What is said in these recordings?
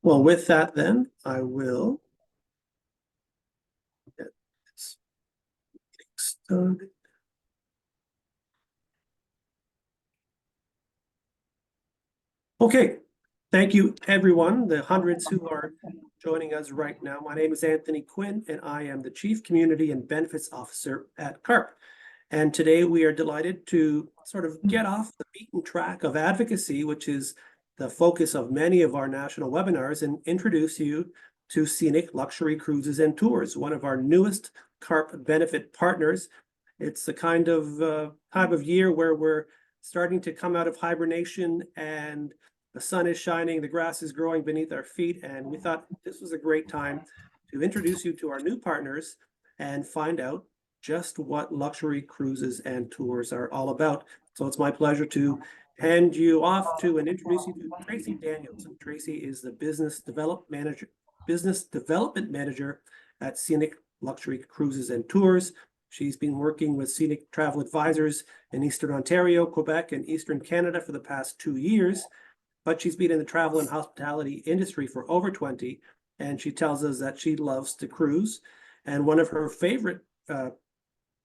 Well, with that then, I will get this started. Okay, thank you everyone, the hundreds who are joining us right now. My name is Anthony Quinn and I am the Chief Community and Benefits Officer at CARP. And today we are delighted to sort of get off the beaten track of advocacy, which is the focus of many of our national webinars, and introduce you to Scenic Luxury Cruises and Tours, one of our newest CARP benefit partners. It's the kind of time of year where we're starting to come out of hibernation and the sun is shining, the grass is growing beneath our feet, and we thought this was a great time to introduce you to our new partners and find out just what luxury cruises and tours are all about. So it's my pleasure to hand you off to and introduce you to Tracy Daniels. And Tracy is the business development manager at Scenic Luxury Cruises and Tours. She's been working with Scenic Travel Advisors in Eastern Ontario, Quebec, and Eastern Canada for the past 2 years. But she's been in the travel and hospitality industry for over 20, and she tells us that she loves to cruise. And one of her favorite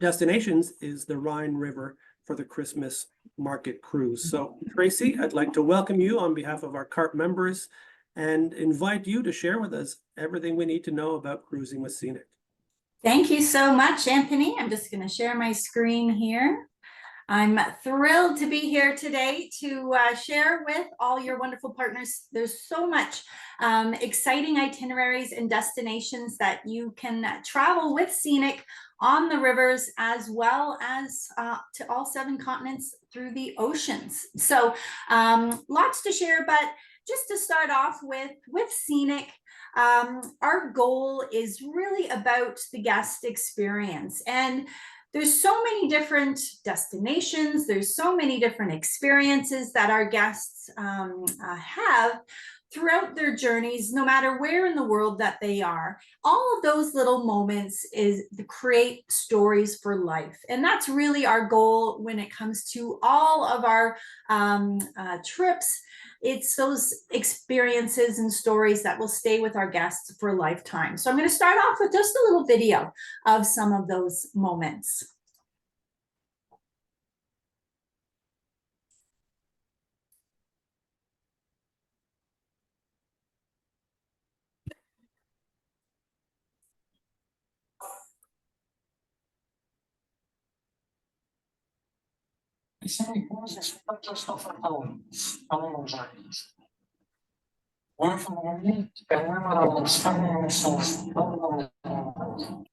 destinations is the Rhine River for the Christmas market cruise. So Tracy, I'd like to welcome you on behalf of our CARP members and invite you to share with us everything we need to know about cruising with Scenic. Thank you so much, Anthony. I'm just going to share my screen here. I'm thrilled to be here today to share with all your wonderful partners. There's so much exciting itineraries and destinations that you can travel with Scenic on the rivers, as well as to all 7 continents through the oceans. So lots to share, but just to start off with Scenic, our goal is really about the guest experience. And there's so many different destinations, there's so many different experiences that our guests have throughout their journeys, no matter where in the world that they are. All of those little moments is to create stories for life. And that's really our goal when it comes to all of our trips. It's those experiences and stories that will stay with our guests for a lifetime. So I'm going to start off with just a little video of some of those moments. Scenic Cruises not just offer stunning journeys. We often unique and memorable experiences along the road.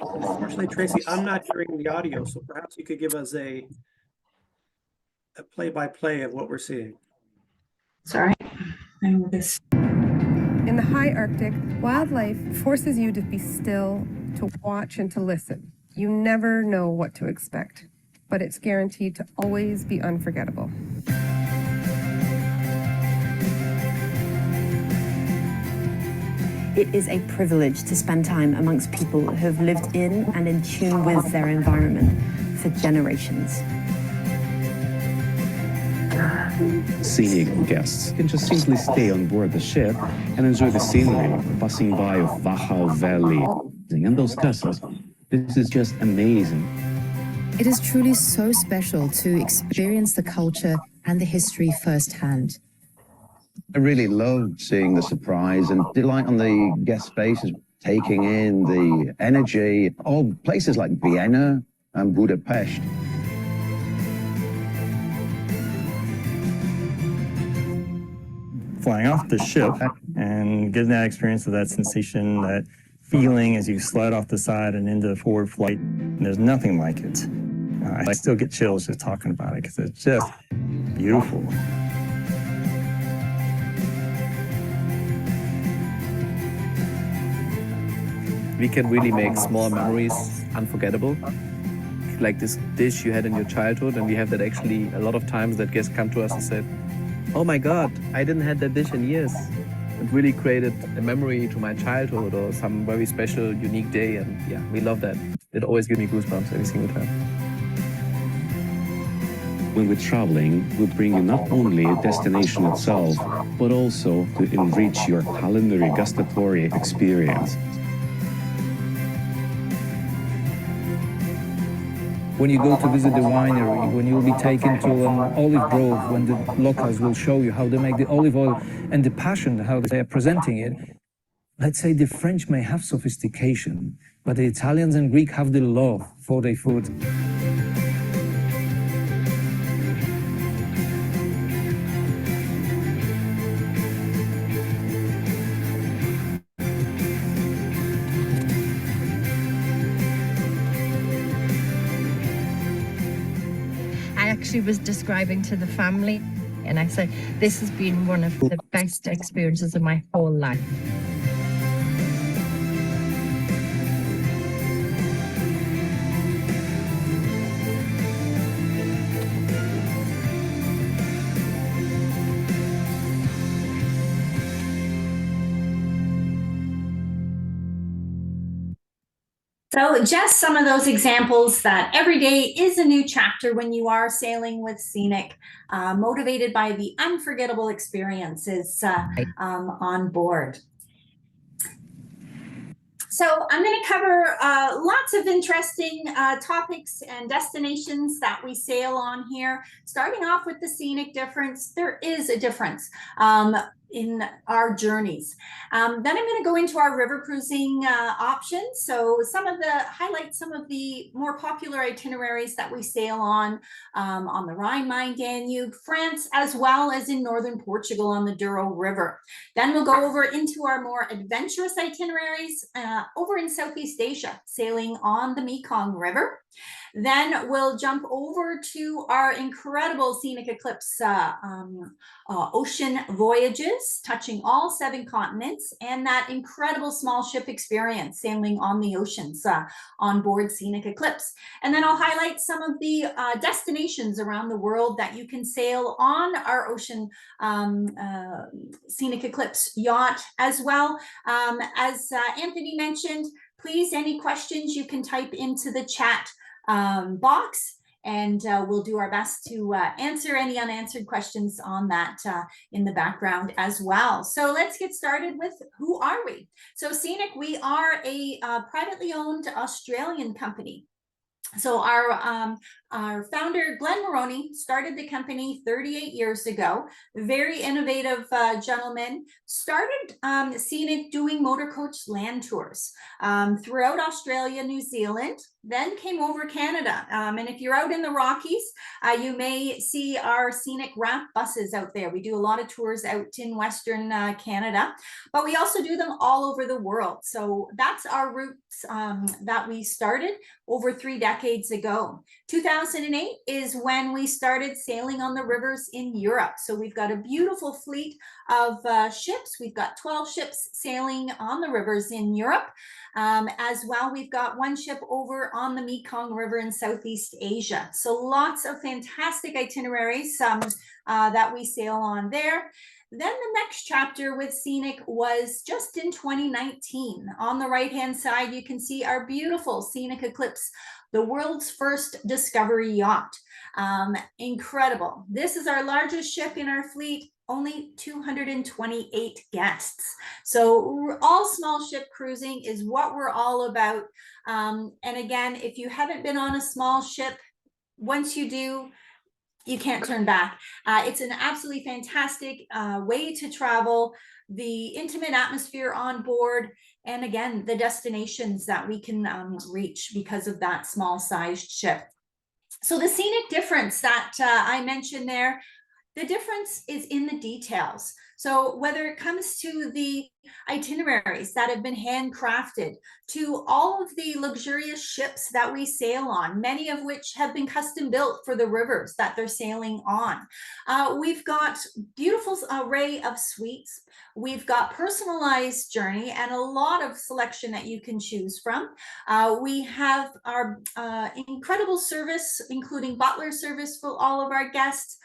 Unfortunately, Tracy, I'm not hearing the audio, so perhaps you could give us a play-by-play of what we're seeing. Sorry. In the high Arctic, wildlife forces you to be still, to watch and to listen. You never know what to expect, but it's guaranteed to always be unforgettable. It is a privilege to spend time amongst people who have lived in and in tune with their environment for generations. Scenic guests can just simply stay on board the ship and enjoy the scenery, passing by of Wachau Valley and those castles. This is just amazing. It is truly so special to experience the culture and the history firsthand. I really loved seeing the surprise and delight on the guest faces, taking in the energy of places like Vienna and Budapest. Flying off the ship and getting that experience of that sensation, that feeling as you slide off the side and into forward flight, there's nothing like it. I still get chills just talking about it because it's just beautiful. We can really make small memories unforgettable. Like this dish you had in your childhood, and we have that actually a lot of times that guests come to us and said, "Oh my God, I didn't have that dish in years." it really created a memory to my childhood or some very special, unique day. And yeah, we love that. It always gives me goosebumps every single time. When we're traveling, we bring you not only a destination itself, but also to enrich your culinary gustatory experience. When you go to visit the winery, when you'll be taken to an olive grove, when the locals will show you how they make the olive oil and the passion, how they are presenting it. Let's say the French may have sophistication, but the Italians and Greek have the love for their food. Actually was describing to the family, and I said, this has been one of the best experiences of my whole life. So just some of those examples that every day is a new chapter when you are sailing with Scenic, motivated by the unforgettable experiences on board. So I'm going to cover lots of interesting topics and destinations that we sail on here. Starting off with the scenic difference, there is a difference in our journeys. Then I'm going to go into our river cruising options. So highlight some of the more popular itineraries that we sail on the Rhine, Main, Danube, France, as well as in northern Portugal on the Douro River. Then we'll go over into our more adventurous itineraries over in Southeast Asia, sailing on the Mekong River. Then we'll jump over to our incredible Scenic Eclipse ocean voyages, touching all 7 continents, and that incredible small ship experience sailing on the oceans on board Scenic Eclipse. And then I'll highlight some of the destinations around the world that you can sail on our ocean Scenic Eclipse yacht as well. As Anthony mentioned, please, any questions you can type into the chat box, and we'll do our best to answer any unanswered questions on that in the background as well. So let's get started with who are we? So Scenic, we are a privately owned Australian company. So our founder, Glenn Moroney, started the company 38 years ago. Very innovative gentleman. Started Scenic doing motor coach land tours throughout Australia, New Zealand, then came over Canada. And if you're out in the Rockies, you may see our Scenic ramp buses out there. We do a lot of tours out in Western Canada, but we also do them all over the world. So that's our roots that we started over 3 decades ago. 2008 is when we started sailing on the rivers in Europe. So we've got a beautiful fleet of ships. We've got 12 ships sailing on the rivers in Europe. As well, we've got 1 ship over on the Mekong River in Southeast Asia. So lots of fantastic itineraries that we sail on there. Then the next chapter with Scenic was just in 2019. On the right-hand side, you can see our beautiful Scenic Eclipse, the world's first discovery yacht. Incredible. This is our largest ship in our fleet, only 228 guests. So all small ship cruising is what we're all about. And again, if you haven't been on a small ship, once you do, you can't turn back. It's an absolutely fantastic way to travel, the intimate atmosphere on board, and again, the destinations that we can reach because of that small sized ship. So the scenic difference that I mentioned there, the difference is in the details. So whether it comes to the itineraries that have been handcrafted, to all of the luxurious ships that we sail on, many of which have been custom built for the rivers that they're sailing on. We've got beautiful array of suites. We've got personalized journey and a lot of selection that you can choose from. We have our incredible service, including butler service for all of our guests.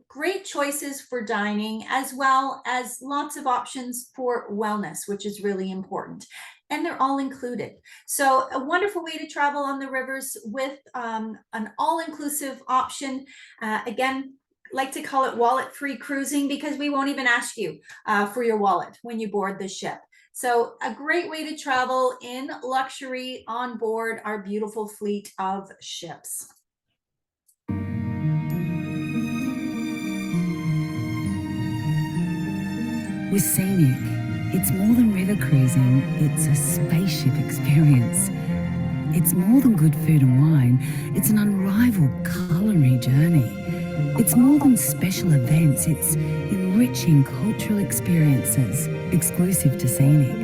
great choices for dining, as well as lots of options for wellness, which is really important. And they're all included. So a wonderful way to travel on the rivers with an all-inclusive option. Again, like to call it wallet-free cruising, because we won't even ask you for your wallet when you board the ship. So a great way to travel in luxury on board our beautiful fleet of ships. With Scenic, it's more than river cruising, it's a spaceship experience. It's more than good food and wine, it's an unrivaled culinary journey. It's more than special events, it's enriching cultural experiences exclusive to Scenic.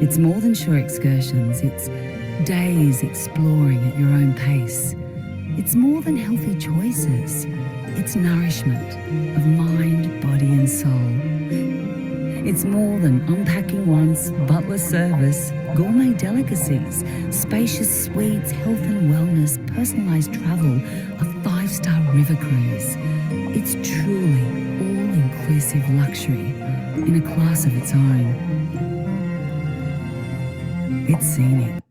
It's more than short excursions, it's days exploring at your own pace. It's more than healthy choices, it's nourishment of mind, body and soul. It's more than unpacking once, butler service, gourmet delicacies, spacious suites, health and wellness, personalised travel, a 5-star river cruise. It's truly all-inclusive luxury in a class of its own. It's Scenic.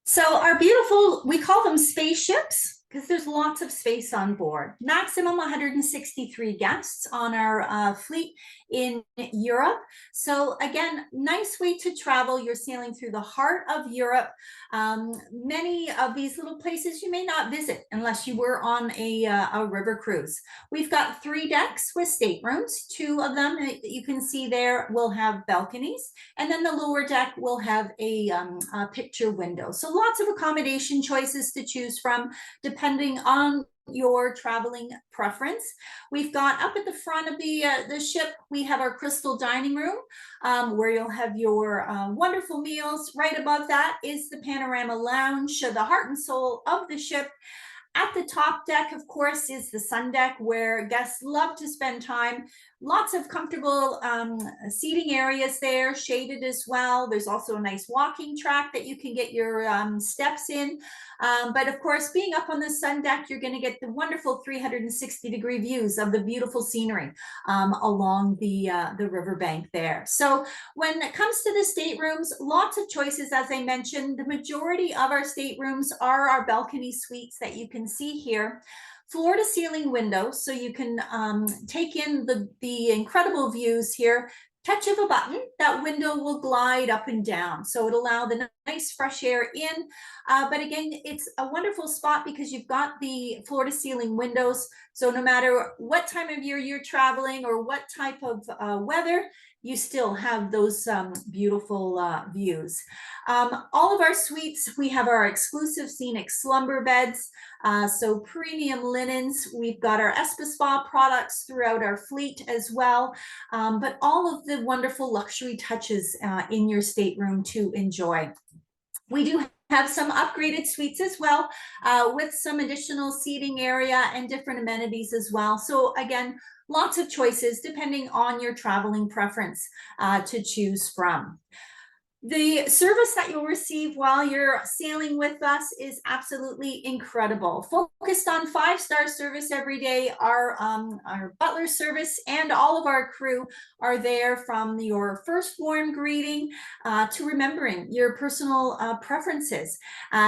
So our beautiful, we call them spaceships, because there's lots of space on board. Maximum 163 guests on our fleet in Europe. So again, nice way to travel. You're sailing through the heart of Europe. Many of these little places you may not visit unless you were on a river cruise. We've got 3 decks with staterooms. 2 of them that you can see there will have balconies, and then the lower deck will have a picture window. So lots of accommodation choices to choose from, depending on your traveling preference. We've got up at the front of the ship, we have our crystal dining room, where you'll have your wonderful meals. Right above that is the panorama lounge, the heart and soul of the ship. At the top deck, of course, is the sun deck, where guests love to spend time. Lots of comfortable seating areas there, shaded as well. There's also a nice walking track that you can get your steps in. But of course, being up on the sun deck, you're going to get the wonderful 360-degree views of the beautiful scenery along the riverbank there. So when it comes to the staterooms, lots of choices, as I mentioned. The majority of our staterooms are our balcony suites that you can see here. Floor to ceiling windows, so you can take in the incredible views here. Touch of a button, that window will glide up and down, so it'll allow the nice fresh air in. But again, it's a wonderful spot because you've got the floor to ceiling windows, so no matter what time of year you're traveling or what type of weather, you still have those beautiful views. All of our suites, we have our exclusive Scenic slumber beds, so premium linens. We've got our Spa products throughout our fleet as well, but all of the wonderful luxury touches in your stateroom to enjoy. We do have some upgraded suites as well, with some additional seating area and different amenities as well. So again, lots of choices depending on your traveling preference to choose from. The service that you'll receive while you're sailing with us is absolutely incredible. Focused on 5-star service every day. Our butler service and all of our crew are there from your first warm greeting to remembering your personal preferences.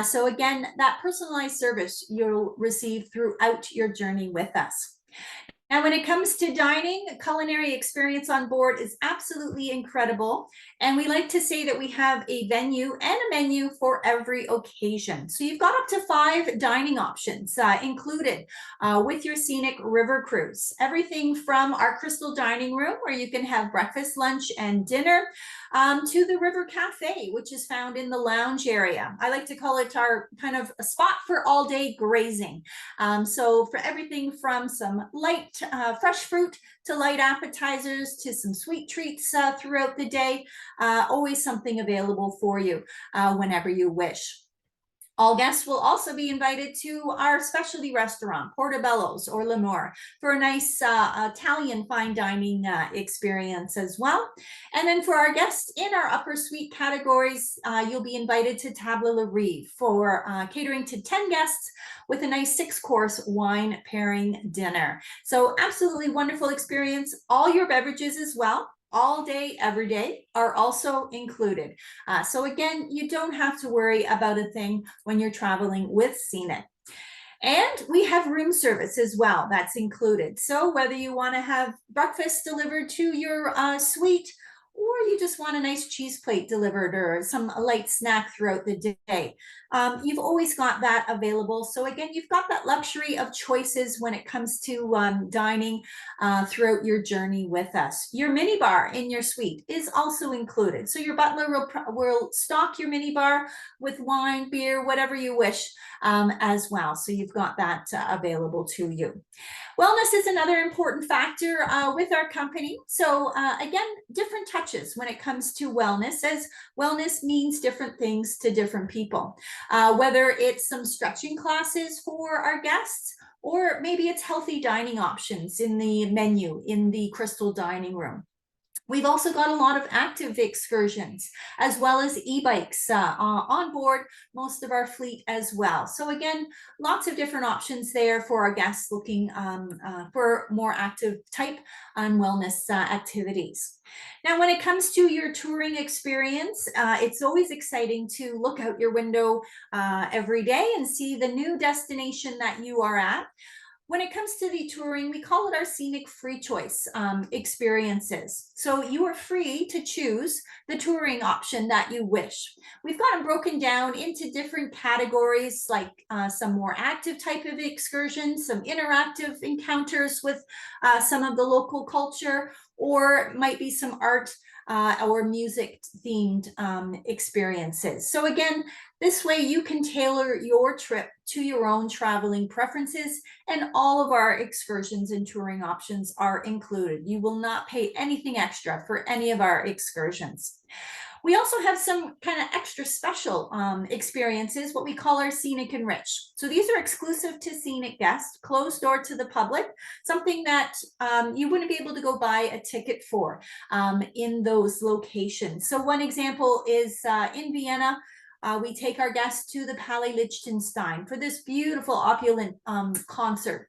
So again, that personalized service you'll receive throughout your journey with us. Now, when it comes to dining, culinary experience on board is absolutely incredible. And we like to say that we have a venue and a menu for every occasion. So you've got up to 5 dining options included with your Scenic River Cruise. Everything from our crystal dining room, where you can have breakfast, lunch, and dinner, to the River Cafe, which is found in the lounge area. I like to call it our kind of a spot for all-day grazing. So for everything from some light fresh fruit to light appetizers to some sweet treats throughout the day, always something available for you whenever you wish. All guests will also be invited to our specialty restaurant, Portobello's or L'Amour, for a nice Italian fine dining experience as well. And then for our guests in our upper suite categories, you'll be invited to Table La Rive for catering to 10 guests with a nice 6-course wine pairing dinner. So absolutely wonderful experience. All your beverages as well, all day, every day, are also included. So again, you don't have to worry about a thing when you're traveling with Scenic. And we have room service as well, that's included. So whether you want to have breakfast delivered to your suite, or you just want a nice cheese plate delivered or some light snack throughout the day, you've always got that available. So again, you've got that luxury of choices when it comes to dining throughout your journey with us. Your minibar in your suite is also included. So your butler will stock your minibar with wine, beer, whatever you wish as well. So you've got that available to you. Wellness is another important factor with our company. So again, different touches when it comes to wellness, as wellness means different things to different people. Whether it's some stretching classes for our guests, or maybe it's healthy dining options in the menu in the Crystal Dining Room. We've also got a lot of active excursions, as well as e-bikes on board most of our fleet as well. So again, lots of different options there for our guests looking for more active type and wellness activities. Now, when it comes to your touring experience, it's always exciting to look out your window every day and see the new destination that you are at. When it comes to the touring, we call it our Scenic Free Choice experiences. So you are free to choose the touring option that you wish. We've got them broken down into different categories, like some more active type of excursions, some interactive encounters with some of the local culture, or might be some art or music themed experiences. So again, this way you can tailor your trip to your own traveling preferences, and all of our excursions and touring options are included. You will not pay anything extra for any of our excursions. We also have some kind of extra special experiences, what we call our Scenic Enrich. So these are exclusive to Scenic guests, closed door to the public, something that you wouldn't be able to go buy a ticket for in those locations. So one example is in Vienna. We take our guests to the Palais Liechtenstein for this beautiful opulent concert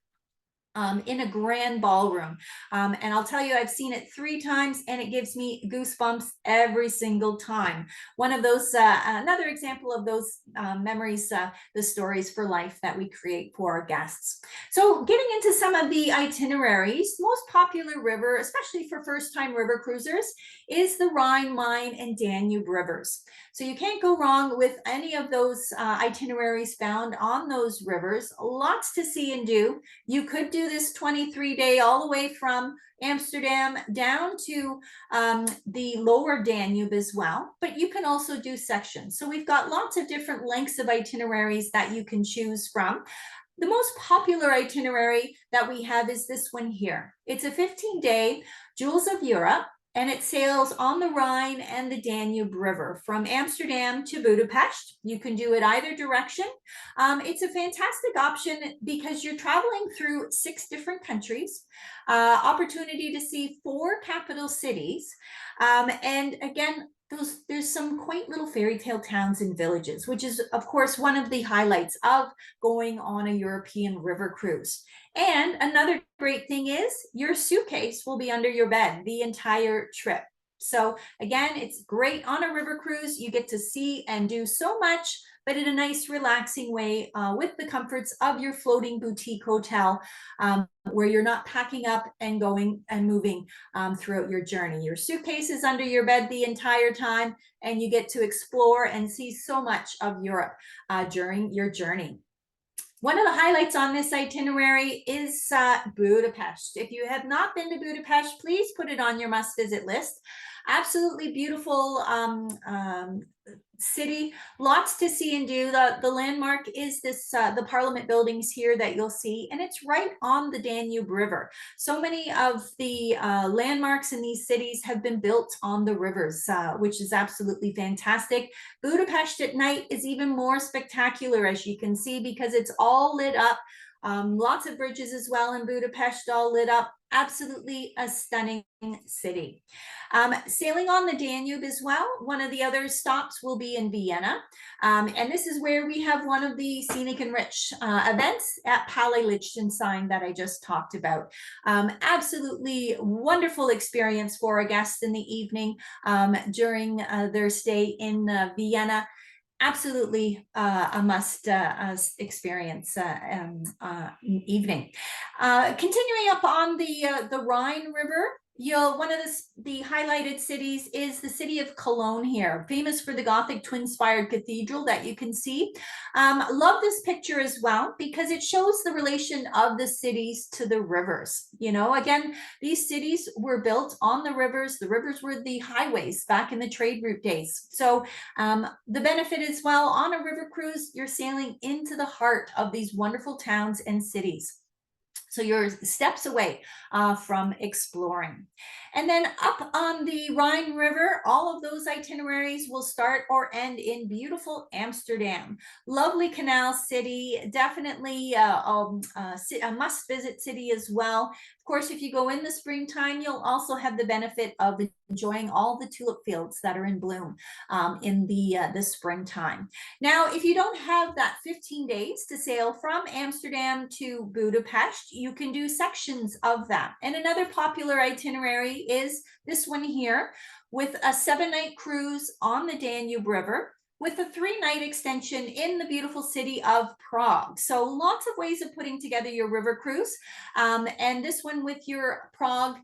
in a grand ballroom. And I'll tell you, I've seen it 3 times and it gives me goosebumps every single time. One of those, another example of those memories, the stories for life that we create for our guests. So getting into some of the itineraries, most popular river, especially for first-time river cruisers, is the Rhine, Main, and Danube rivers. So you can't go wrong with any of those itineraries found on those rivers. Lots to see and do. You could do this 23-day all the way from Amsterdam down to the lower Danube as well, but you can also do sections. So we've got lots of different lengths of itineraries that you can choose from. The most popular itinerary that we have is this one here. It's a 15-day Jewels of Europe, and it sails on the Rhine and the Danube River from Amsterdam to Budapest. You can do it either direction. It's a fantastic option because you're traveling through 6 different countries, opportunity to see 4 capital cities. And again, there's some quaint little fairy tale towns and villages, which is, of course, one of the highlights of going on a European river cruise. And another great thing is your suitcase will be under your bed the entire trip. So again, it's great on a river cruise. You get to see and do so much, but in a nice, relaxing way with the comforts of your floating boutique hotel, where you're not packing up and going and moving throughout your journey. Your suitcase is under your bed the entire time, and you get to explore and see so much of Europe during your journey. One of the highlights on this itinerary is Budapest. If you have not been to Budapest, please put it on your must-visit list. Absolutely beautiful city, lots to see and do. The landmark is this the Parliament buildings here that you'll see, and it's right on the Danube River. So many of the landmarks in these cities have been built on the rivers, which is absolutely fantastic. Budapest at night is even more spectacular, as you can see, because it's all lit up. Lots of bridges as well in Budapest, all lit up. Absolutely a stunning city. Sailing on the Danube as well. One of the other stops will be in Vienna. And this is where we have one of the Scenic and Rich events at Palais Liechtenstein that I just talked about. Absolutely wonderful experience for our guests in the evening during their stay in Vienna. Absolutely a must experience evening. Continuing up on the Rhine River, one of the highlighted cities is the city of Cologne here, famous for the Gothic twin-spired cathedral that you can see. Love this picture as well because it shows the relation of the cities to the rivers. You know, again, these cities were built on the rivers. The rivers were the highways back in the trade route days. So the benefit as well, on a river cruise, you're sailing into the heart of these wonderful towns and cities. So you're steps away from exploring. And then up on the Rhine River, all of those itineraries will start or end in beautiful Amsterdam. Lovely canal city, definitely a must-visit city as well. Of course, if you go in the springtime, you'll also have the benefit of enjoying all the tulip fields that are in bloom in the springtime. Now, if you don't have that 15 days to sail from Amsterdam to Budapest, you can do sections of that. And another popular itinerary is this one here, with a 7-night cruise on the Danube River, with a 3-night extension in the beautiful city of Prague. So lots of ways of putting together your river cruise. And this one with your Prague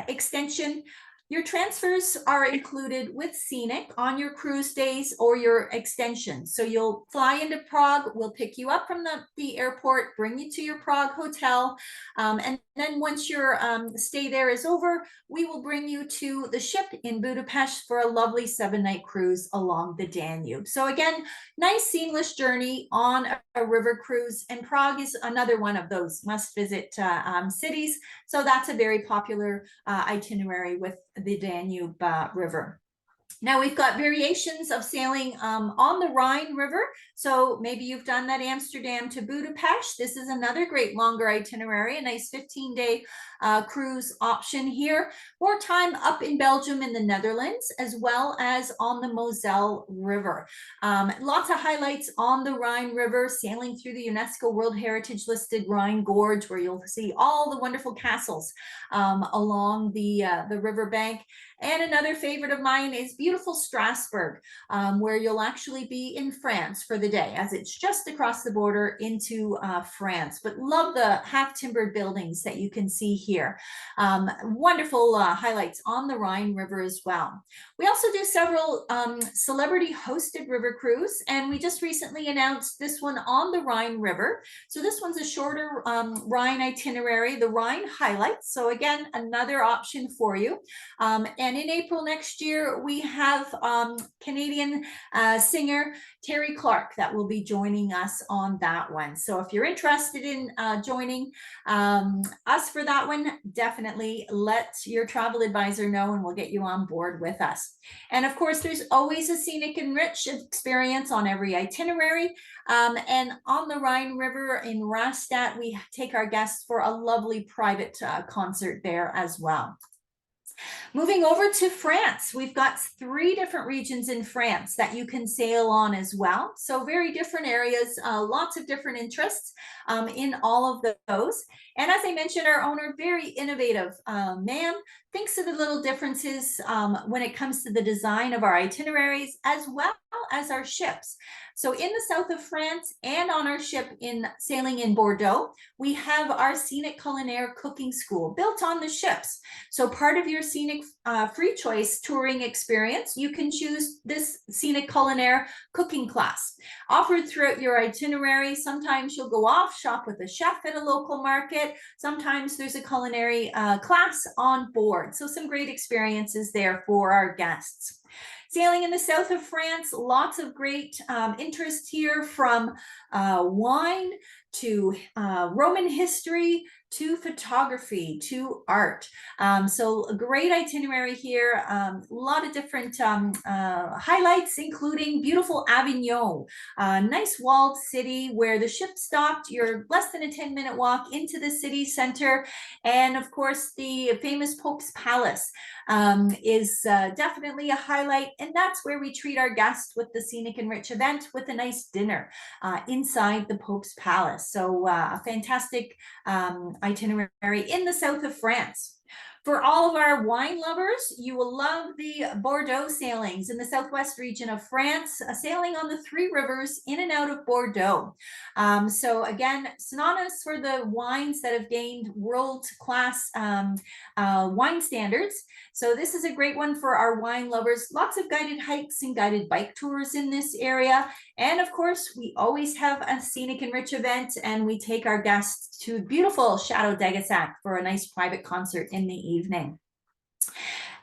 extension, your transfers are included with Scenic on your cruise days or your extensions. So you'll fly into Prague, we'll pick you up from the airport, bring you to your Prague hotel, and then once your stay there is over, we will bring you to the ship in Budapest for a lovely 7-night cruise along the Danube. So again, nice seamless journey on a river cruise, and Prague is another one of those must-visit cities. So that's a very popular itinerary with the Danube River. Now we've got variations of sailing on the Rhine River. So maybe you've done that Amsterdam to Budapest. This is another great longer itinerary, a nice 15-day cruise option here. More time up in Belgium and the Netherlands, as well as on the Moselle River. Lots of highlights on the Rhine River, sailing through the UNESCO World Heritage listed Rhine Gorge, where you'll see all the wonderful castles along the riverbank. And another favorite of mine is beautiful Strasbourg, where you'll actually be in France for the day, as it's just across the border into France. But love the half-timbered buildings that you can see here. Wonderful highlights on the Rhine River as well. We also do several celebrity-hosted river cruise, and we just recently announced this one on the Rhine River. So this one's a shorter Rhine itinerary, the Rhine Highlights. So again, another option for you. And in April next year, we have Canadian singer Terry Clark that will be joining us on that one. So if you're interested in joining us for that one, definitely let your travel advisor know and we'll get you on board with us. And of course, there's always a Scenic and Rich experience on every itinerary. And on the Rhine River in Rastatt, we take our guests for a lovely private concert there as well. Moving over to France, we've got 3 different regions in France that you can sail on as well. So very different areas, lots of different interests in all of those. And as I mentioned, our owner, very innovative man, thinks of the little differences when it comes to the design of our itineraries as well as our ships. So in the south of France and on our ship in sailing in Bordeaux, we have our Scenic Culinaire Cooking School built on the ships. So part of your Scenic free choice touring experience, you can choose this Scenic Culinaire cooking class offered throughout your itinerary. Sometimes you'll go off, shop with a chef at a local market. Sometimes there's a culinary class on board. So some great experiences there for our guests. Sailing in the south of France, lots of great interest here, from wine to Roman history, to photography, to art. So a great itinerary here. A lot of different highlights, including beautiful Avignon, a nice walled city where the ship stopped. You're less than a 10-minute walk into the city center. And of course, the famous Pope's Palace is definitely a highlight. And that's where we treat our guests with the Scenic and Rich event with a nice dinner inside the Pope's Palace. So a fantastic itinerary in the south of France. For all of our wine lovers, you will love the Bordeaux sailings in the southwest region of France, sailing on the three rivers in and out of Bordeaux. So again, synonymous for the wines that have gained world-class wine standards. So this is a great one for our wine lovers. Lots of guided hikes and guided bike tours in this area. And of course, we always have a Scenic and Rich event, and we take our guests to beautiful Chateau d'Agassac for a nice private concert in the evening.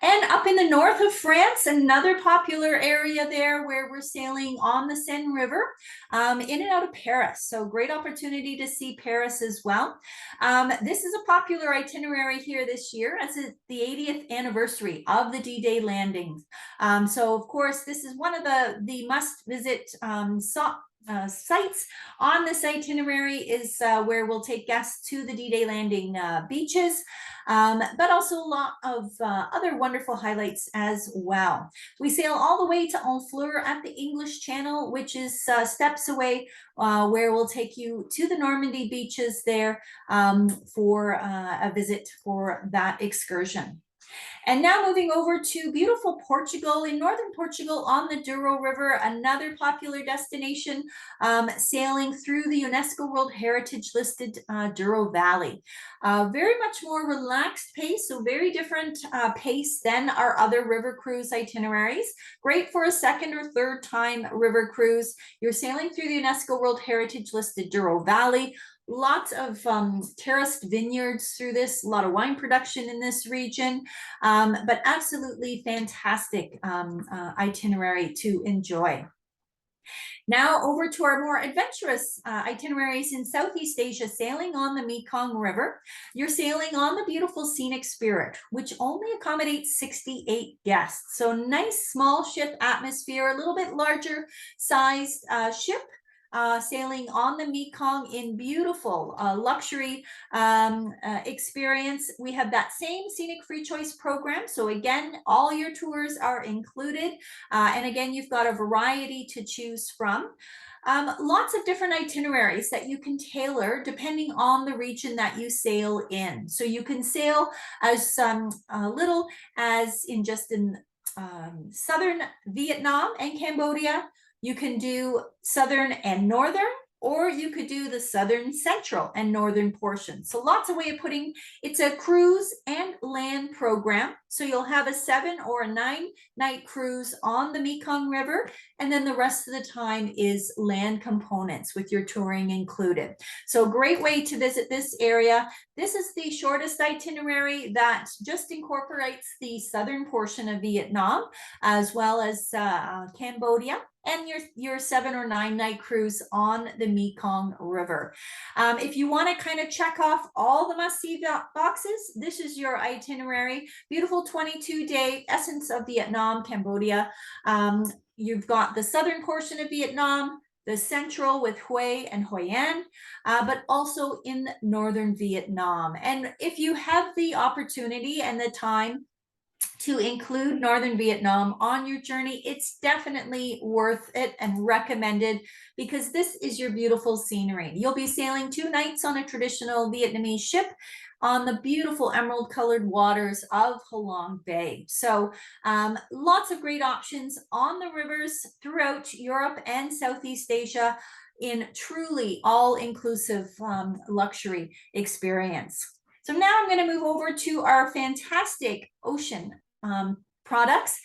And up in the north of France, another popular area there where we're sailing on the Seine River, in and out of Paris. So great opportunity to see Paris as well. This is a popular itinerary here this year, as it's the 80th anniversary of the D-Day landings. So of course, this is one of the must-visit sites on this itinerary is where we'll take guests to the D-Day landing beaches, but also a lot of other wonderful highlights as well. We sail all the way to Honfleur at the English Channel, which is steps away, where we'll take you to the Normandy beaches there for a visit for that excursion. And now moving over to beautiful Portugal, in northern Portugal on the Douro River, another popular destination, sailing through the UNESCO World Heritage listed Douro Valley. Very much more relaxed pace, so very different pace than our other river cruise itineraries. Great for a second or third time river cruise. You're sailing through the UNESCO World Heritage listed Douro Valley. Lots of terraced vineyards through this, a lot of wine production in this region, but absolutely fantastic itinerary to enjoy. Now over to our more adventurous itineraries in Southeast Asia, sailing on the Mekong River. You're sailing on the beautiful Scenic Spirit, which only accommodates 68 guests. So nice small ship atmosphere, a little bit larger sized ship. Sailing on the Mekong in beautiful luxury experience. We have that same Scenic Free Choice program. So again, all your tours are included. And again, you've got a variety to choose from. Lots of different itineraries that you can tailor depending on the region that you sail in. So you can sail as little as in just in southern Vietnam and Cambodia. You can do southern and northern, or you could do the southern, central, and northern portion. So lots of way of putting, it's a cruise and land program. So you'll have a 7 or a 9-night cruise on the Mekong River, and then the rest of the time is land components with your touring included. So great way to visit this area. This is the shortest itinerary that just incorporates the southern portion of Vietnam, as well as Cambodia, and your 7 or 9-night cruise on the Mekong River. If you want to kind of check off all the must-see boxes, this is your itinerary. Beautiful 22-day essence of Vietnam, Cambodia. You've got the southern portion of Vietnam, the central with Hue and Hoi An, but also in northern Vietnam. And if you have the opportunity and the time to include northern Vietnam on your journey, it's definitely worth it and recommended, because this is your beautiful scenery. You'll be sailing 2 nights on a traditional Vietnamese ship on the beautiful emerald colored waters of Halong Bay. So lots of great options on the rivers throughout Europe and Southeast Asia in truly all-inclusive luxury experience. So now I'm going to move over to our fantastic ocean products.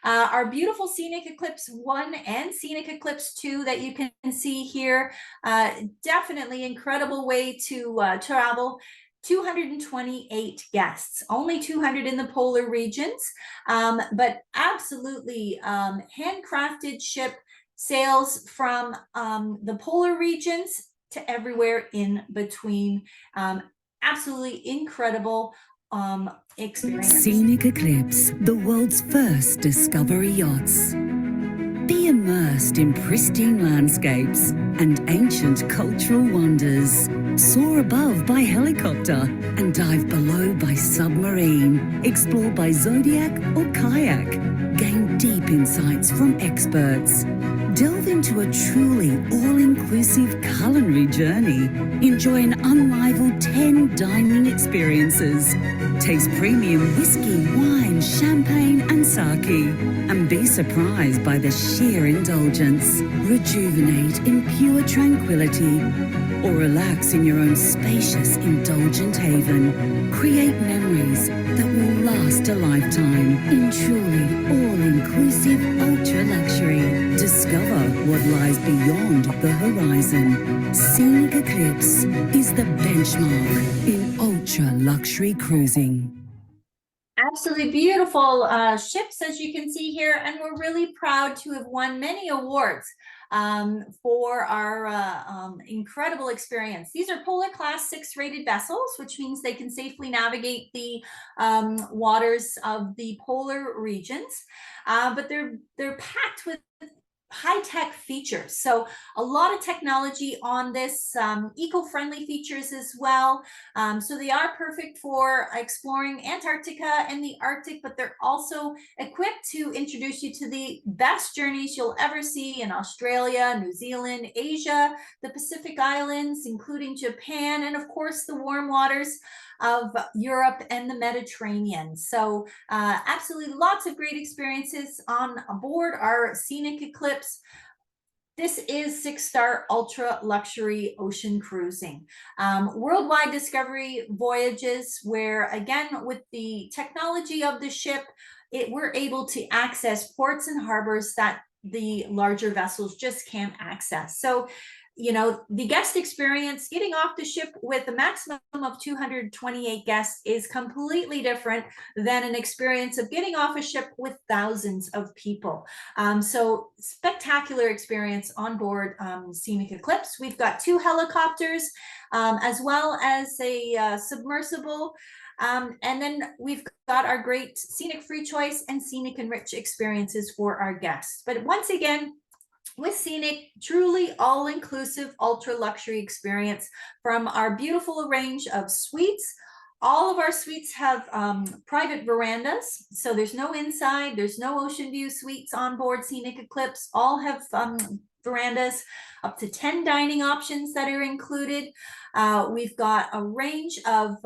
Our beautiful Scenic Eclipse 1 and Scenic Eclipse 2 that you can see here. Definitely incredible way to travel 228 guests, only 200 in the polar regions, but absolutely handcrafted ship sails from the polar regions to everywhere in between. Absolutely incredible experience. Scenic Eclipse, the world's first discovery yachts. Be immersed in pristine landscapes and ancient cultural wonders. Soar above by helicopter and dive below by submarine. Explore by zodiac or kayak. Gain deep insights from experts. Delve into a truly all-inclusive culinary journey. Enjoy an unrivaled 10 dining experiences. Taste premium whiskey, wine, champagne and sake. And be surprised by the sheer indulgence. Rejuvenate in pure tranquility. Or relax in your own spacious, indulgent haven. Create memories that will last a lifetime in truly all-inclusive ultra-luxury. Discover what lies beyond the horizon. Scenic Eclipse is the benchmark in ultra-luxury cruising. Absolutely beautiful ships, as you can see here, and we're really proud to have won many awards for our incredible experience. These are Polar Class 6 rated vessels, which means they can safely navigate the waters of the polar regions, but they're packed with high-tech features. So a lot of technology on this, eco-friendly features as well. So they are perfect for exploring Antarctica and the Arctic, but they're also equipped to introduce you to the best journeys you'll ever see in Australia, New Zealand, Asia, the Pacific Islands, including Japan, and of course the warm waters of Europe and the Mediterranean. So absolutely lots of great experiences on board our Scenic Eclipse. This is 6-star ultra luxury ocean cruising. Worldwide discovery voyages where, again, with the technology of the ship, we're able to access ports and harbors that the larger vessels just can't access. So you know, the guest experience getting off the ship with a maximum of 228 guests is completely different than an experience of getting off a ship with thousands of people. So spectacular experience on board Scenic Eclipse. We've got 2 helicopters as well as a submersible. And then we've got our great Scenic Free Choice and Scenic Enrich experiences for our guests. But once again, with Scenic, truly all-inclusive ultra luxury experience from our beautiful range of suites. All of our suites have private verandas, so there's no inside, there's no ocean view suites on board Scenic Eclipse. All have verandas, up to 10 dining options that are included. We've got a range of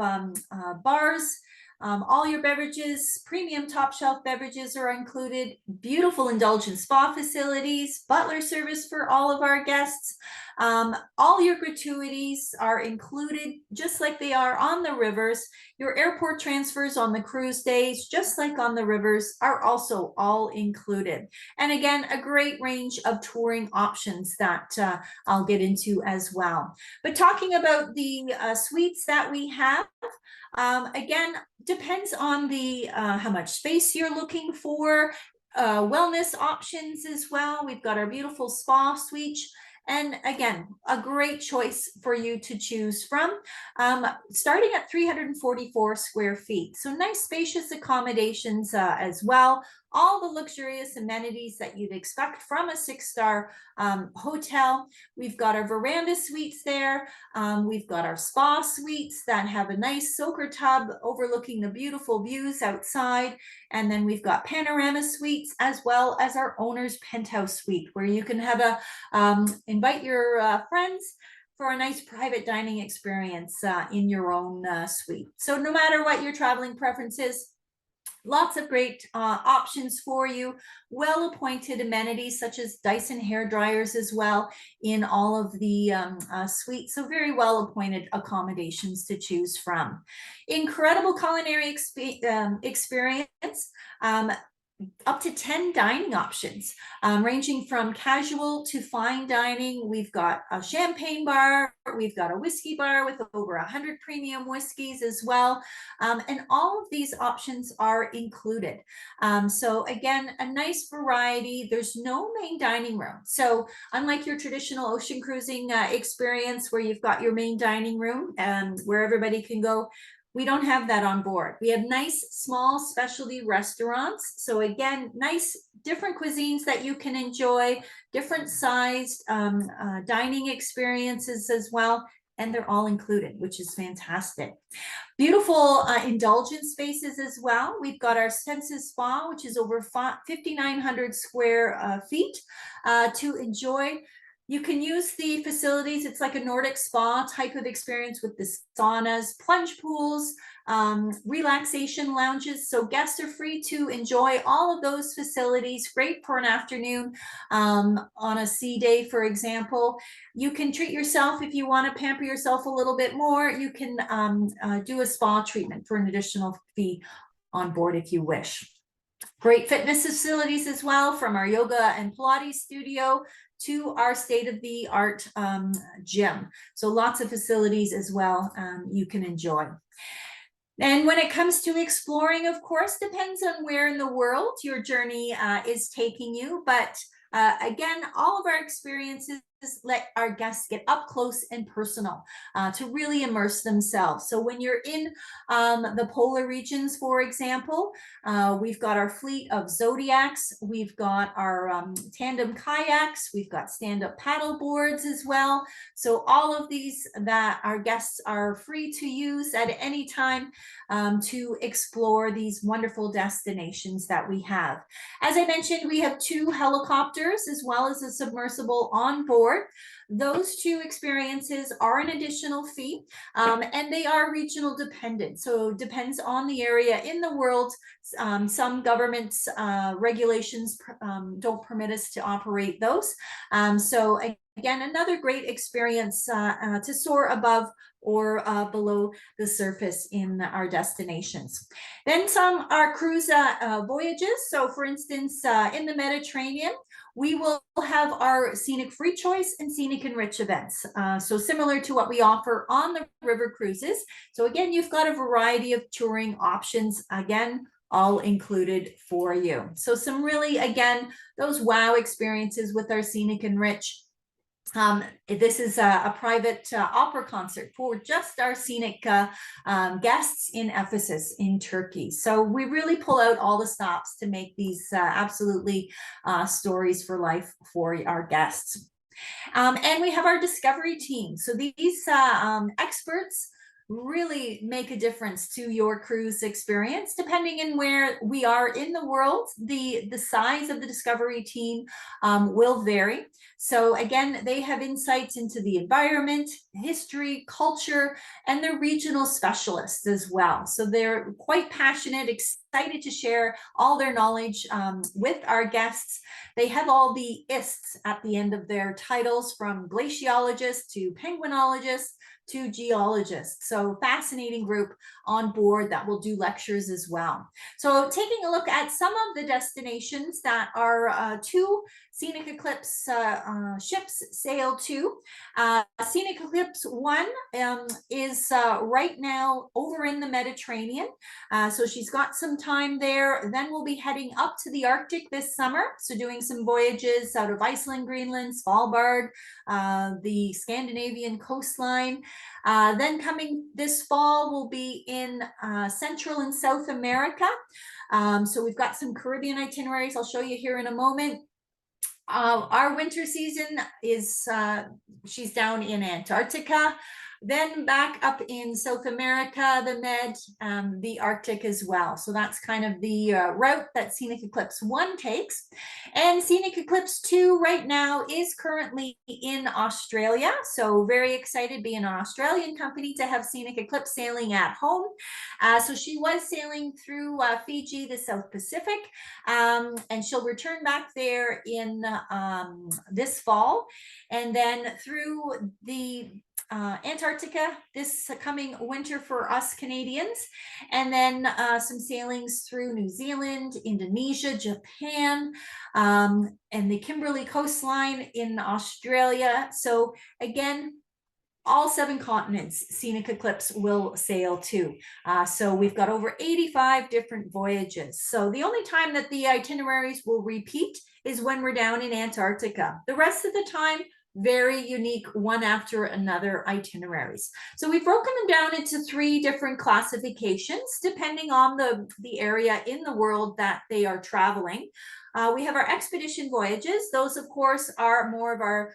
bars. All your beverages, premium top shelf beverages are included, beautiful indulgent spa facilities, butler service for all of our guests. All your gratuities are included, just like they are on the rivers. Your airport transfers on the cruise days, just like on the rivers, are also all included. And again, a great range of touring options that I'll get into as well. But talking about the suites that we have, again, depends on the how much space you're looking for. Wellness options as well. We've got our beautiful spa suite. And again, a great choice for you to choose from, starting at 344 square feet. So nice spacious accommodations as well. All the luxurious amenities that you'd expect from a 6-star hotel. We've got our veranda suites there. We've got our spa suites that have a nice soaker tub overlooking the beautiful views outside. And then we've got panorama suites, as well as our owner's penthouse suite, where you can have a invite your friends for a nice private dining experience in your own suite. So no matter what your traveling preference is, lots of great options for you. Well-appointed amenities such as Dyson hair dryers as well in all of the suites. So very well-appointed accommodations to choose from. Incredible culinary experience. up to 10 dining options, ranging from casual to fine dining. We've got a champagne bar, we've got a whiskey bar with over 100 premium whiskeys as well. And all of these options are included. So again, a nice variety. There's no main dining room. So unlike your traditional ocean cruising experience where you've got your main dining room where everybody can go, we don't have that on board. We have nice small specialty restaurants. So again, nice different cuisines that you can enjoy, different sized dining experiences as well. And they're all included, which is fantastic. Beautiful indulgence spaces as well. We've got our Senses Spa, which is over 5,900 square feet to enjoy. You can use the facilities. It's like a Nordic spa type of experience with the saunas, plunge pools, relaxation lounges. So guests are free to enjoy all of those facilities. Great for an afternoon on a sea day, for example. You can treat yourself if you want to pamper yourself a little bit more. You can do a spa treatment for an additional fee on board if you wish. Great fitness facilities as well, from our yoga and Pilates studio to our state-of-the-art gym. So lots of facilities as well you can enjoy. And when it comes to exploring, of course, depends on where in the world your journey is taking you. But again, all of our experiences let our guests get up close and personal to really immerse themselves. So when you're in the polar regions, for example, we've got our fleet of Zodiacs, we've got our tandem kayaks, we've got stand-up paddle boards as well. So all of these that our guests are free to use at any time to explore these wonderful destinations that we have. As I mentioned, we have 2 helicopters as well as a submersible on board. Those 2 experiences are an additional fee, and they are regional dependent. So it depends on the area in the world. Some governments regulations don't permit us to operate those. So again, another great experience to soar above or below the surface in our destinations. Then some are cruise voyages. So for instance, in the Mediterranean, we will have our Scenic Free Choice and Scenic Enrich events. So similar to what we offer on the river cruises. So again, you've got a variety of touring options, again, all included for you. So some really, again, those wow experiences with our Scenic Enrich. This is a private opera concert for just our scenic guests in Ephesus in Turkey. So we really pull out all the stops to make these absolutely stories for life for our guests. And we have our discovery team. So these experts really make a difference to your cruise experience. Depending on where we are in the world, the size of the discovery team will vary. So again, they have insights into the environment, history, culture, and they're regional specialists as well. So they're quite passionate, excited to share all their knowledge with our guests. They have all the ists at the end of their titles, from glaciologists to penguinologists to geologists. So fascinating group on board that will do lectures as well. So taking a look at some of the destinations that our 2 Scenic Eclipse ships sail to. Scenic Eclipse 1 is right now over in the Mediterranean. So she's got some time there. Then we'll be heading up to the Arctic this summer. So doing some voyages out of Iceland, Greenland, Svalbard, the Scandinavian coastline. Then coming this fall, we'll be in Central and South America. So we've got some Caribbean itineraries I'll show you here in a moment. Our winter season is, she's down in Antarctica, then back up in South America, the Med, the Arctic as well. So that's kind of the route that Scenic Eclipse 1 takes. And Scenic Eclipse 2 right now is currently in Australia. So very excited, being an Australian company, to have Scenic Eclipse sailing at home. So she was sailing through Fiji, the South Pacific, and she'll return back there in this fall. And then through the Antarctica this coming winter for us Canadians, and then some sailings through New Zealand, Indonesia, Japan, and the Kimberley coastline in Australia. So again, all 7 continents Scenic Eclipse will sail to. So we've got over 85 different voyages. So the only time that the itineraries will repeat is when we're down in Antarctica. The rest of the time, very unique, one after another itineraries. So we've broken them down into 3 different classifications depending on the area in the world that they are traveling. We have our expedition voyages. Those, of course, are more of our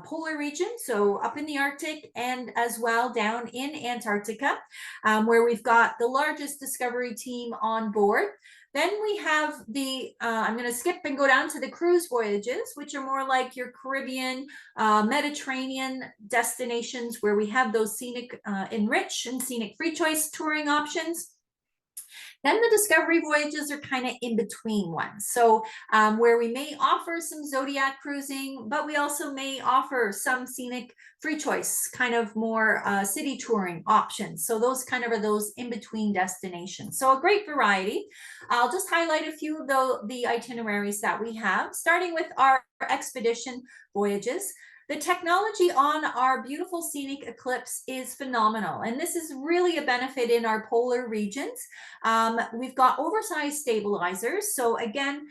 polar region, so up in the Arctic and as well down in Antarctica, where we've got the largest discovery team on board. Then we have the, I'm going to skip and go down to the cruise voyages, which are more like your Caribbean, Mediterranean destinations where we have those scenic enrich and scenic free choice touring options. Then the discovery voyages are kind of in between ones. So where we may offer some zodiac cruising, but we also may offer some scenic free choice, kind of more city touring options. So those kind of are those in between destinations. So a great variety. I'll just highlight a few of the itineraries that we have, starting with our expedition voyages. The technology on our beautiful Scenic Eclipse is phenomenal, and this is really a benefit in our polar regions. We've got oversized stabilizers, so again,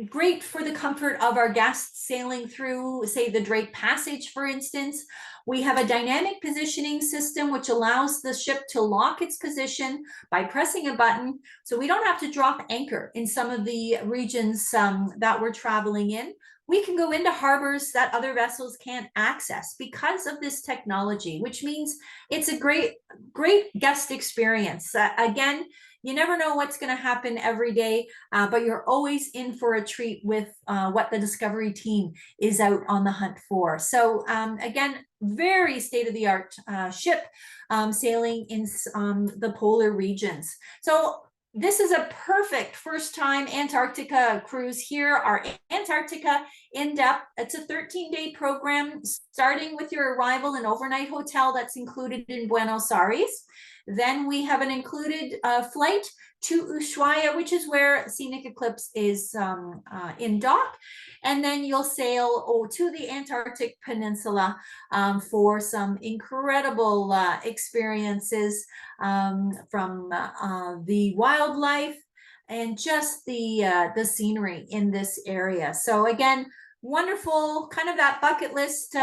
great for the comfort of our guests sailing through, say, the Drake Passage, for instance. We have a dynamic positioning system which allows the ship to lock its position by pressing a button, so we don't have to drop anchor in some of the regions that we're traveling in. We can go into harbors that other vessels can't access because of this technology, which means it's a great guest experience. Again, you never know what's going to happen every day, but you're always in for a treat with what the Discovery team is out on the hunt for. So again, very state-of-the-art ship sailing in the polar regions. So this is a perfect first-time Antarctica cruise here. Our Antarctica in-depth, it's a 13-day program starting with your arrival and overnight hotel that's included in Buenos Aires. Then we have an included flight to Ushuaia, which is where Scenic Eclipse is in dock. And then you'll sail to the Antarctic Peninsula for some incredible experiences from the wildlife and just the scenery in this area. So again, wonderful, kind of that bucket list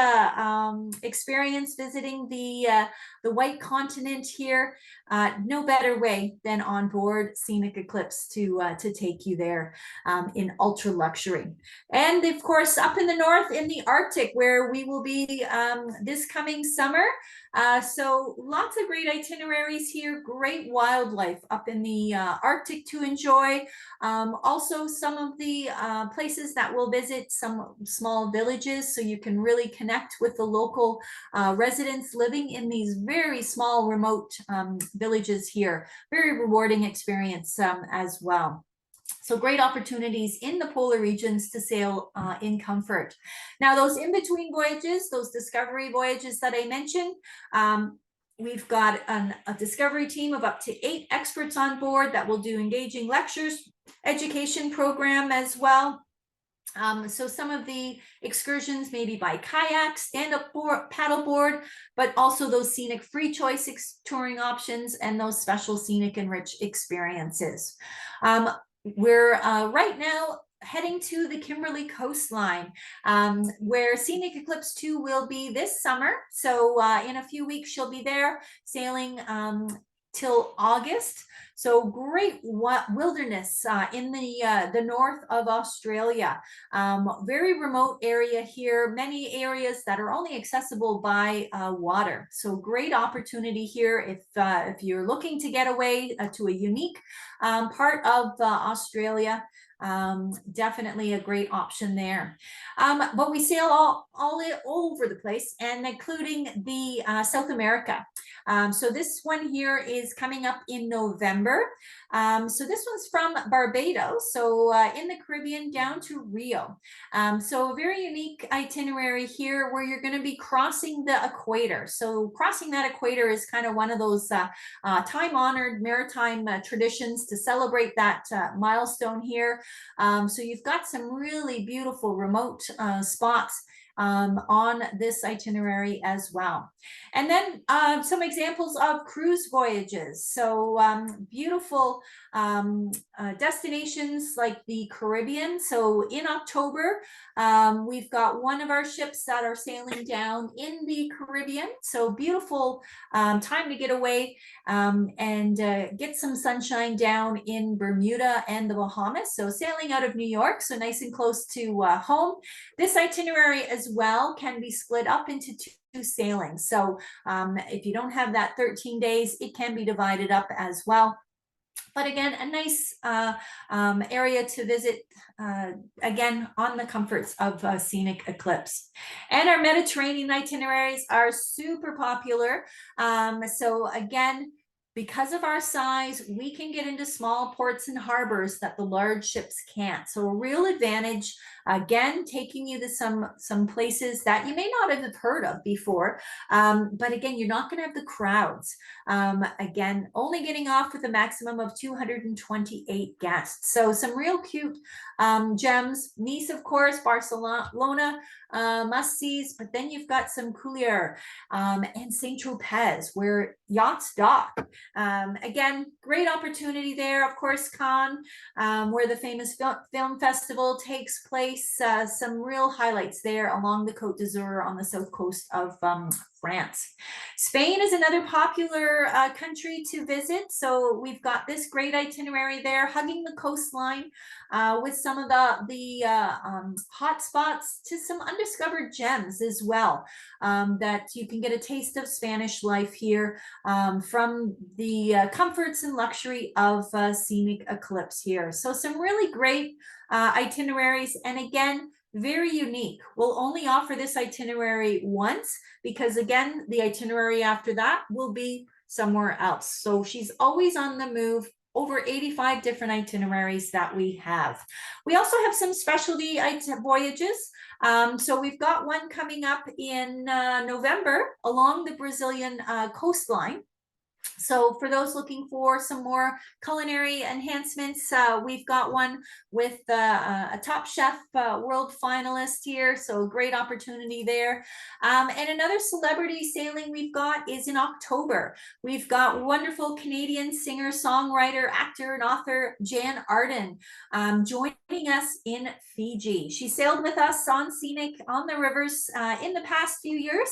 experience visiting the White Continent here. No better way than on board Scenic Eclipse to take you there in ultra luxury. And of course, up in the north in the Arctic, where we will be this coming summer. So lots of great itineraries here, great wildlife up in the Arctic to enjoy. Also some of the places that we'll visit, some small villages, so you can really connect with the local residents living in these very small remote villages here. Very rewarding experience as well. So great opportunities in the polar regions to sail in comfort. Now those in-between voyages, those discovery voyages that I mentioned, we've got a discovery team of up to 8 experts on board that will do engaging lectures, education program as well. So some of the excursions may be by kayak, stand-up paddleboard, but also those scenic free choice touring options and those special scenic enrich experiences. We're right now heading to the Kimberley coastline, where Scenic Eclipse 2 will be this summer. So in a few weeks, she'll be there sailing till August. So great wilderness in the north of Australia. Very remote area here, many areas that are only accessible by water. So great opportunity here if you're looking to get away to a unique part of Australia. Definitely a great option there. But we sail all over the place, and including the South America. So this one here is coming up in November. So this one's from Barbados, so in the Caribbean down to Rio. So a very unique itinerary here where you're going to be crossing the equator. So crossing that equator is kind of one of those time-honored maritime traditions to celebrate that milestone here. So you've got some really beautiful remote spots on this itinerary as well. And then some examples of cruise voyages. So beautiful destinations like the Caribbean. So in October, we've got one of our ships that are sailing down in the Caribbean. So beautiful time to get away and get some sunshine down in Bermuda and the Bahamas. So sailing out of New York, so nice and close to home. This itinerary as well can be split up into two sailings. So if you don't have that 13 days, it can be divided up as well. But again, a nice area to visit, again, on the comforts of Scenic Eclipse. And our Mediterranean itineraries are super popular. So again, because of our size, we can get into small ports and harbors that the large ships can't. So a real advantage, again, taking you to some places that you may not have heard of before. But again, you're not going to have the crowds. Again, only getting off with a maximum of 228 guests. So some real cute gems. Nice, of course, Barcelona, must-sees. But then you've got some Coulier and Saint-Tropez, where yachts dock. Again, great opportunity there. Of course, Cannes, where the famous film festival takes place. Some real highlights there along the Côte d'Azur on the south coast of France. Spain is another popular country to visit. So we've got this great itinerary there, hugging the coastline with some of the hot spots to some undiscovered gems as well, that you can get a taste of Spanish life here from the comforts and luxury of Scenic Eclipse here. So some really great itineraries, and again, very unique. We'll only offer this itinerary once because, again, the itinerary after that will be somewhere else. So she's always on the move. Over 85 different itineraries that we have. We also have some specialty voyages. So we've got one coming up in November along the Brazilian coastline. So for those looking for some more culinary enhancements, we've got one with a Top Chef world finalist here. So great opportunity there. And another celebrity sailing we've got is in October. We've got wonderful Canadian singer, songwriter, actor, and author Jan Arden joining us in Fiji. She sailed with us on Scenic on the rivers in the past few years.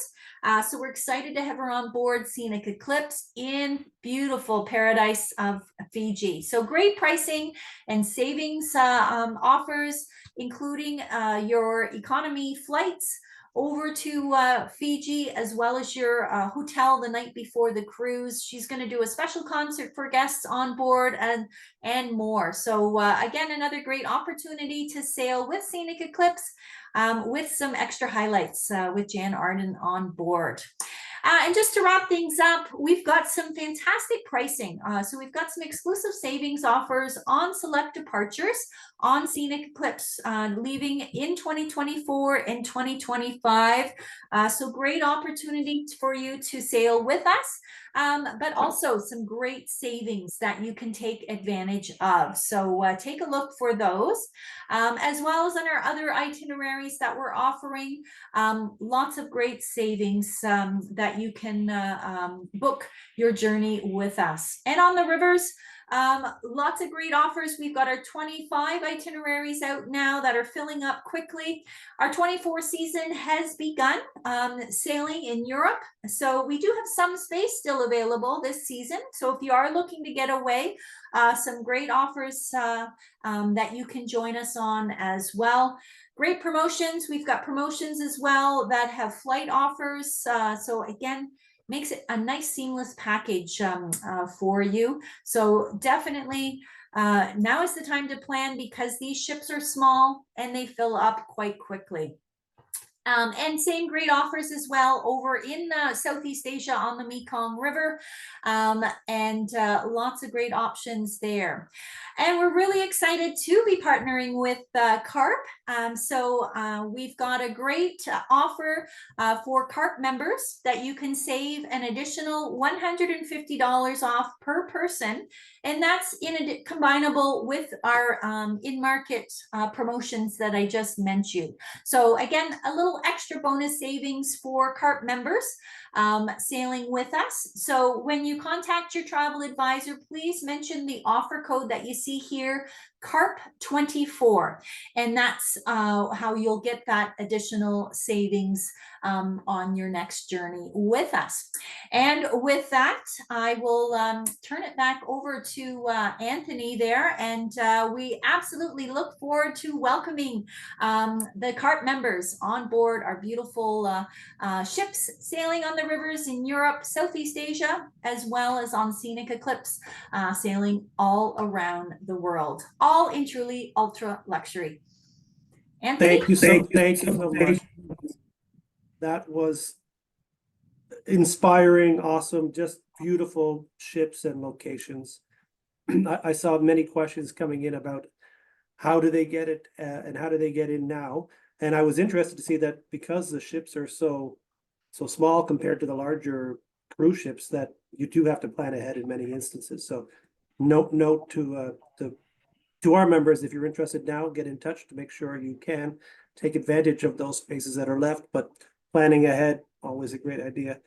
So we're excited to have her on board Scenic Eclipse in beautiful paradise of Fiji. So great pricing and savings offers, including your economy flights over to Fiji, as well as your hotel the night before the cruise. She's going to do a special concert for guests on board and more. So again, another great opportunity to sail with Scenic Eclipse with some extra highlights with Jan Arden on board. And just to wrap things up, we've got some fantastic pricing. So we've got some exclusive savings offers on select departures on Scenic Eclipse, leaving in 2024 and 2025. So great opportunity for you to sail with us, but also some great savings that you can take advantage of. So take a look for those, as well as on our other itineraries that we're offering. Lots of great savings that you can book your journey with us. And on the rivers, lots of great offers. We've got our 25 itineraries out now that are filling up quickly. Our 24 season has begun sailing in Europe. So we do have some space still available this season. So if you are looking to get away, some great offers that you can join us on as well. Great promotions. We've got promotions as well that have flight offers. So again, makes it a nice seamless package for you. So definitely now is the time to plan, because these ships are small and they fill up quite quickly. And same great offers as well over in Southeast Asia on the Mekong River, and lots of great options there. And we're really excited to be partnering with CARP. So we've got a great offer for CARP members that you can save an additional $150 off per person. And that's combinable with our in-market promotions that I just mentioned. So again, a little extra bonus savings for CARP members sailing with us. So when you contact your travel advisor, please mention the offer code that you see here, CARP24, and that's how you'll get that additional savings on your next journey with us. And with that, I will turn it back over to Anthony there, and we absolutely look forward to welcoming the CARP members on board our beautiful ships sailing on the rivers in Europe, Southeast Asia, as well as on Scenic Eclipse, sailing all around the world, all in truly ultra luxury. Anthony? Thank you so much. That was inspiring, awesome, just beautiful ships and locations. I saw many questions coming in about how do they get it and how do they get in now. And I was interested to see that because the ships are so small compared to the larger cruise ships, that you do have to plan ahead in many instances. So note to our members, if you're interested now, get in touch to make sure you can take advantage of those spaces that are left, but planning ahead, always a great idea.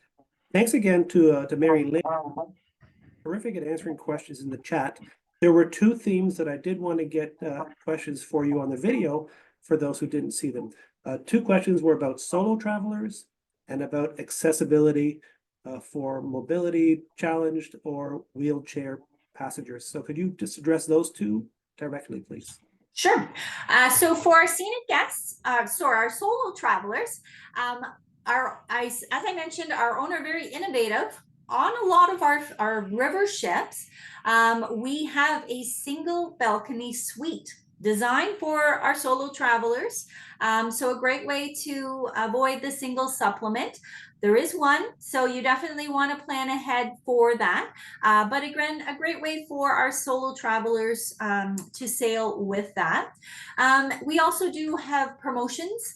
Thanks again to Mary Lynn. Terrific at answering questions in the chat. There were two themes that I did want to get questions for you on the video for those who didn't see them. Two questions were about solo travelers and about accessibility for mobility challenged or wheelchair passengers. So could you just address those two directly, please? Sure. So for our scenic guests, our solo travelers, as I mentioned, our owner very innovative. On a lot of our river ships, we have a single balcony suite designed for our solo travelers. So a great way to avoid the single supplement. There is one, so you definitely want to plan ahead for that. But again, a great way for our solo travelers to sail with that. We also do have promotions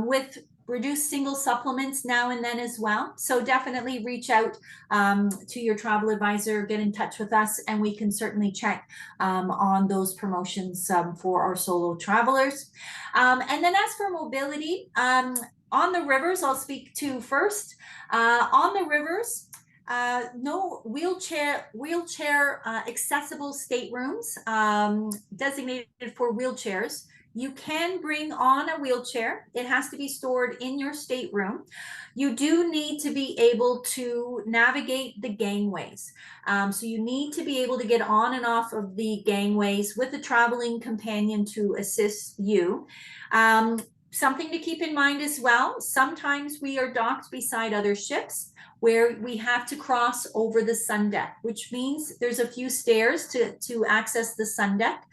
with reduced single supplements now and then as well. So definitely reach out to your travel advisor, get in touch with us, and we can certainly check on those promotions for our solo travelers. And then as for mobility, on the rivers, I'll speak to first. On the rivers, no wheelchair accessible staterooms designated for wheelchairs. You can bring on a wheelchair. It has to be stored in your stateroom. You do need to be able to navigate the gangways. So you need to be able to get on and off of the gangways with a traveling companion to assist you. Something to keep in mind as well, sometimes we are docked beside other ships where we have to cross over the sun deck, which means there's a few stairs to access the sun deck.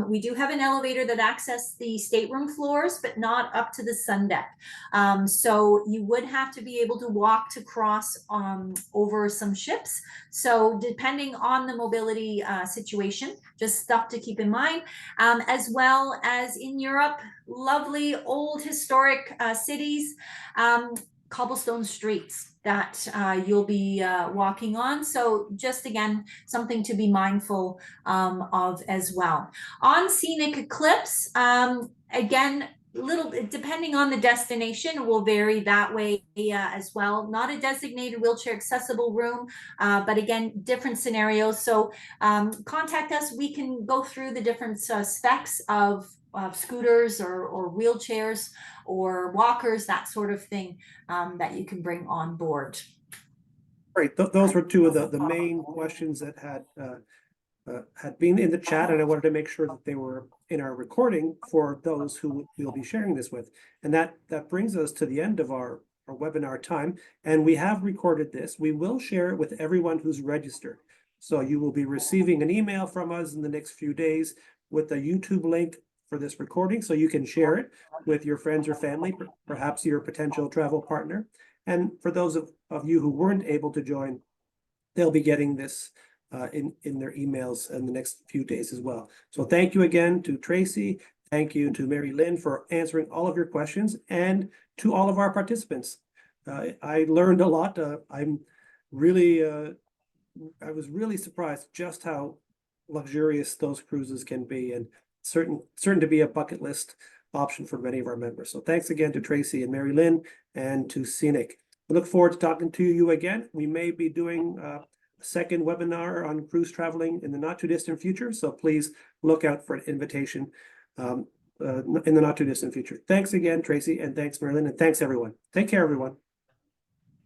We do have an elevator that accesses the stateroom floors, but not up to the sun deck. So you would have to be able to walk to cross over some ships. So depending on the mobility situation, just stuff to keep in mind, as well as in Europe, lovely old historic cities, cobblestone streets that you'll be walking on. So just again, something to be mindful of as well. On Scenic Eclipse, again, little depending on the destination will vary that way as well. Not a designated wheelchair accessible room, but again, different scenarios. So contact us. We can go through the different specs of scooters or wheelchairs or walkers, that sort of thing that you can bring on board. Great. Those were two of the main questions that had been in the chat, and I wanted to make sure that they were in our recording for those who we'll be sharing this with. And that brings us to the end of our webinar time, and we have recorded this. We will share it with everyone who's registered. So you will be receiving an email from us in the next few days with a YouTube link for this recording, so you can share it with your friends or family, perhaps your potential travel partner. And for those of you who weren't able to join, they'll be getting this in their emails in the next few days as well. So thank you again to Tracy. Thank you to Mary Lynn for answering all of your questions, and to all of our participants. I learned a lot. I'm really, I was really surprised just how luxurious those cruises can be, and certain to be a bucket list option for many of our members. So thanks again to Tracy and Mary Lynn, and to Scenic. I look forward to talking to you again. We may be doing a second webinar on cruise traveling in the not too distant future, so please look out for an invitation in the not too distant future. Thanks again, Tracy, and thanks, Mary Lynn, and thanks everyone. Take care, everyone.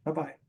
Bye-bye.